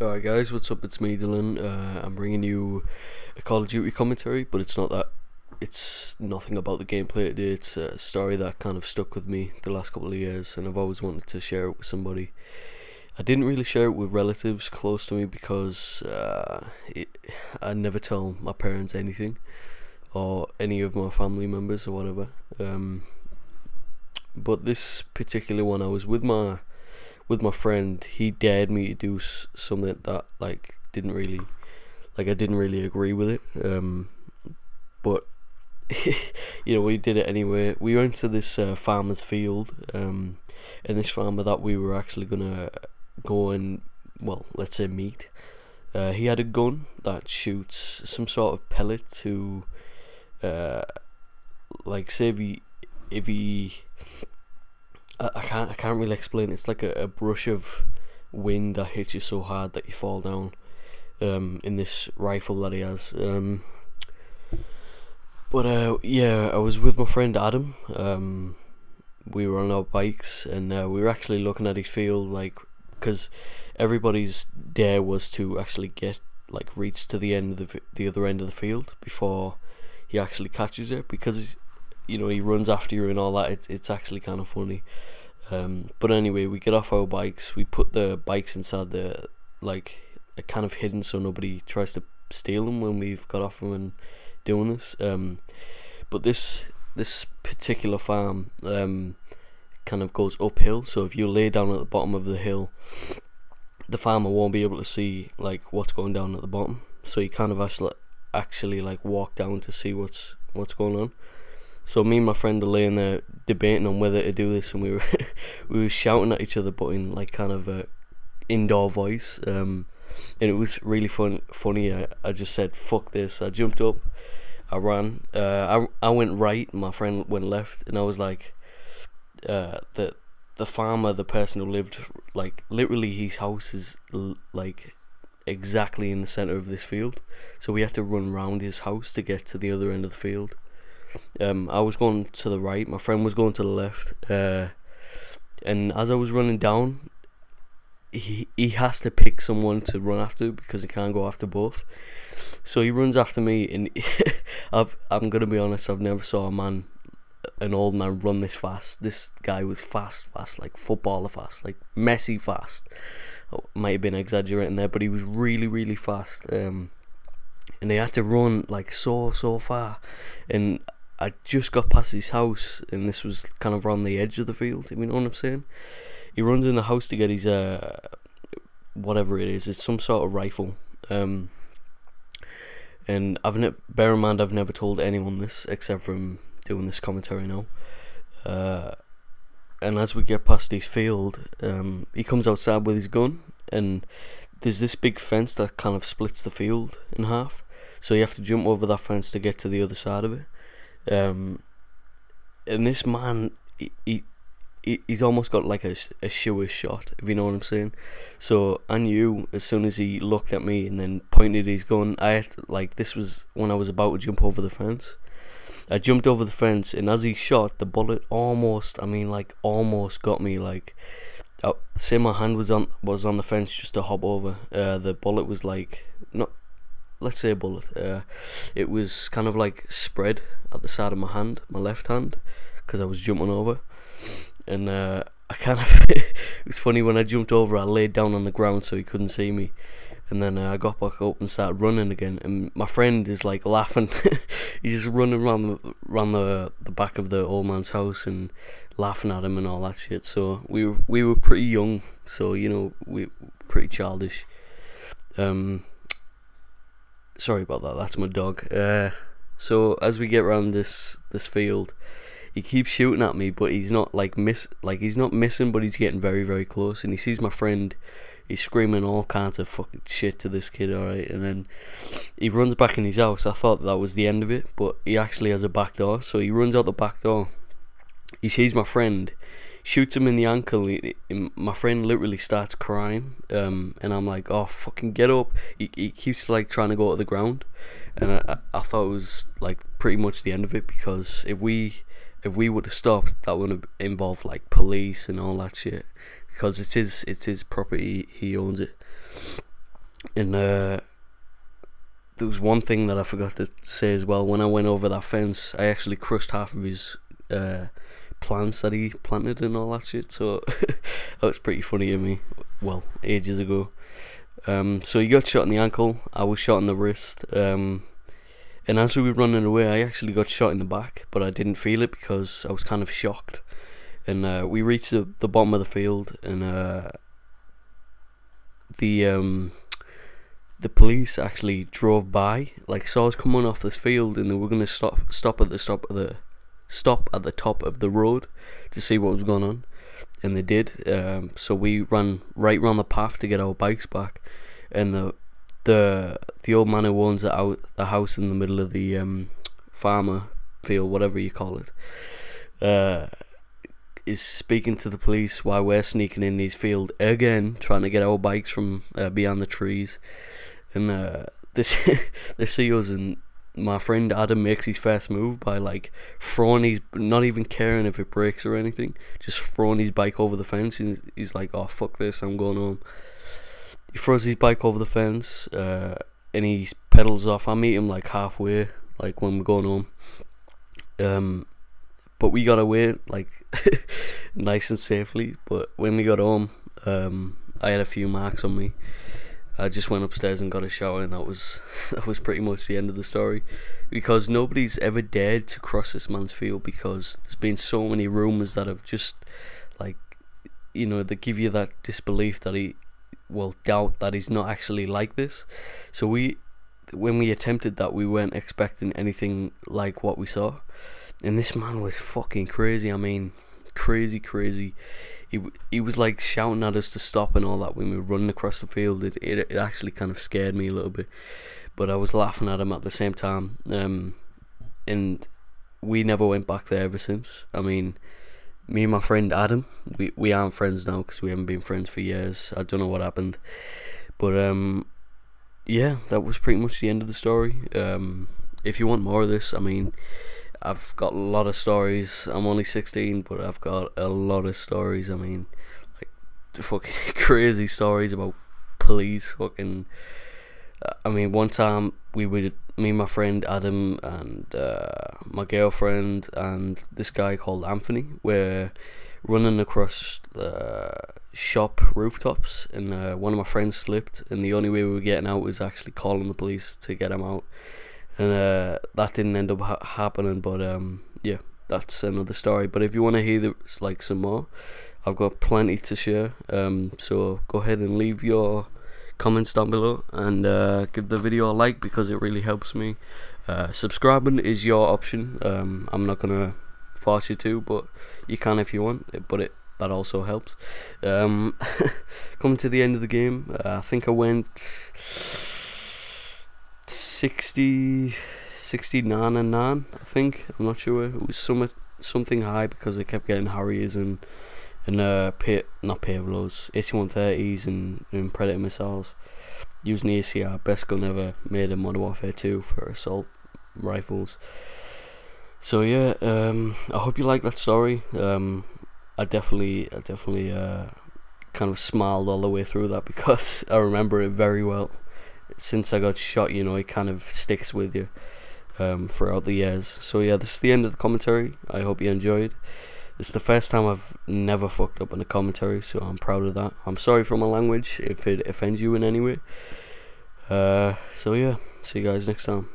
Alright guys, what's up? It's me, Dylan. I'm bringing you a Call of Duty commentary, but it's nothing about the gameplay today. It's a story that kind of stuck with me the last couple of years, and I've always wanted to share it with somebody. I didn't really share it with relatives close to me because I never tell my parents anything, or any of my family members or whatever. But this particular one, I was with my friend. He dared me to do something that I didn't really agree with it, but we did it anyway. We went to this farmer's field, and this farmer that we were actually gonna go and, well, let's say meet, he had a gun that shoots some sort of pellet to say if he I can't really explain. It's like a brush of wind that hits you so hard that you fall down, in this rifle that he has. Yeah, I was with my friend Adam. We were on our bikes, and we were actually looking at his field, because everybody's dare was to actually reach to the end of the other end of the field before he actually catches it, because he runs after you and all that. It's actually kind of funny. But anyway, we get off our bikes, we put the bikes inside the kind of hidden so nobody tries to steal them when we've got off them and doing this. But this particular farm kind of goes uphill, so if you lay down at the bottom of the hill, the farmer won't be able to see what's going down at the bottom, so he kind of has to actually walk down to see what's going on. So me and my friend are laying there debating on whether to do this, and we were shouting at each other, but in kind of a indoor voice, and it was really funny. I just said fuck this. I jumped up, I ran, I went right, my friend went left, and I was like, the farmer, the person who lived literally, his house is exactly in the center of this field, so we had to run round his house to get to the other end of the field. I was going to the right, my friend was going to the left, and as I was running down, he has to pick someone to run after because he can't go after both. So he runs after me, and I'm gonna be honest, I've never saw an old man run this fast. This guy was fast, like footballer fast, like Messi fast. Might have been exaggerating there, but he was really fast. And they had to run so far, and I just got past his house, and this was kind of on the edge of the field, if you know what I'm saying. He runs in the house to get his whatever it is. It's some sort of rifle, and bear in mind, I've never told anyone this except from doing this commentary now. And as we get past his field, he comes outside with his gun, and there's this big fence that kind of splits the field in half, so you have to jump over that fence to get to the other side of it. And this man, he's almost got like a shoeish shot, if you know what I'm saying. So I knew as soon as he looked at me and then pointed his gun, I had to, this was when I was about to jump over the fence. I jumped over the fence, and as he shot, the bullet almost got me. Say my hand was on the fence just to hop over. The bullet was not, let's say a bullet. It was kind of spread at the side of my hand, my left hand, because I was jumping over. And I kind of it was funny, when I jumped over, I laid down on the ground so he couldn't see me, and then I got back up and started running again, and my friend is laughing. He's just running around the back of the old man's house and laughing at him and all that shit. So we were pretty young, so we pretty childish. Sorry about that, that's my dog. So as we get around this field, he keeps shooting at me, but he's not he's not missing, but he's getting very close, and he sees my friend. He's screaming all kinds of fucking shit to this kid, alright, and then he runs back in his house. I thought that was the end of it, but he actually has a back door, so he runs out the back door. He sees my friend, shoots him in the ankle. My friend literally starts crying, and I'm like, oh, fucking get up. He keeps trying to go to the ground, and I thought it was pretty much the end of it, because if we would have stopped, that would have involved police and all that shit, because it's his property, he owns it. And there was one thing that I forgot to say as well. When I went over that fence, I actually crushed half of his plants that he planted and all that shit. So that was pretty funny to me. Well, ages ago. So he got shot in the ankle. I was shot in the wrist. And as we were running away, I actually got shot in the back, but I didn't feel it because I was kind of shocked. And we reached the bottom of the field, and the police actually drove by, like saw us coming off this field, and they were gonna stop at the top of the road to see what was going on, and they did. So we ran right round the path to get our bikes back, and the old man who owns the house in the middle of the farmer field, whatever you call it, is speaking to the police while we're sneaking in his field again, trying to get our bikes from behind the trees. And they see us, and my friend Adam makes his first move by like throwing his, not even caring if it breaks or anything, just throwing his bike over the fence. And he's like, "Oh fuck this, I'm going home." He throws his bike over the fence, and he pedals off. I meet him like halfway, like when we're going home. But we got away like nice and safely. But when we got home, I had a few marks on me. I just went upstairs and got a shower, and that was pretty much the end of the story, because nobody's ever dared to cross this man's field, because there's been so many rumours that have just, like, you know, they give you that disbelief that doubt that he's not actually like this. So when we attempted that, we weren't expecting anything like what we saw, and this man was fucking crazy. I mean, crazy. He was like shouting at us to stop and all that when we were running across the field. It actually kind of scared me a little bit, but I was laughing at him at the same time. And we never went back there ever since. I mean, me and my friend Adam, we aren't friends now because we haven't been friends for years. I don't know what happened, but yeah, that was pretty much the end of the story. If you want more of this, I mean, I've got a lot of stories. I'm only 16, but I've got a lot of stories. I mean, like, fucking crazy stories about police. Fucking, I mean, one time me and my friend Adam and my girlfriend and this guy called Anthony were running across shop rooftops, and one of my friends slipped, and the only way we were getting out was actually calling the police to get him out. And that didn't end up happening, but yeah, that's another story. But if you want to hear like some more, I've got plenty to share. So go ahead and leave your comments down below, and give the video a like, because it really helps me. Subscribing is your option. I'm not gonna force you to, but you can if you want. But that also helps. Coming to the end of the game, I think I went 69 and 9, I think. I'm not sure. It was something high, because I kept getting Harriers and not Pavlos, AC-130s and Predator missiles, using the ACR, best gun ever made in Modern Warfare 2 for assault rifles. So yeah, I hope you like that story. I definitely kind of smiled all the way through that, because I remember it very well. Since I got shot, you know, it kind of sticks with you throughout the years. So yeah, this is the end of the commentary. I hope you enjoyed. It's the first time I've never fucked up in a commentary, so I'm proud of that. I'm sorry for my language if it offends you in any way. So yeah, see you guys next time.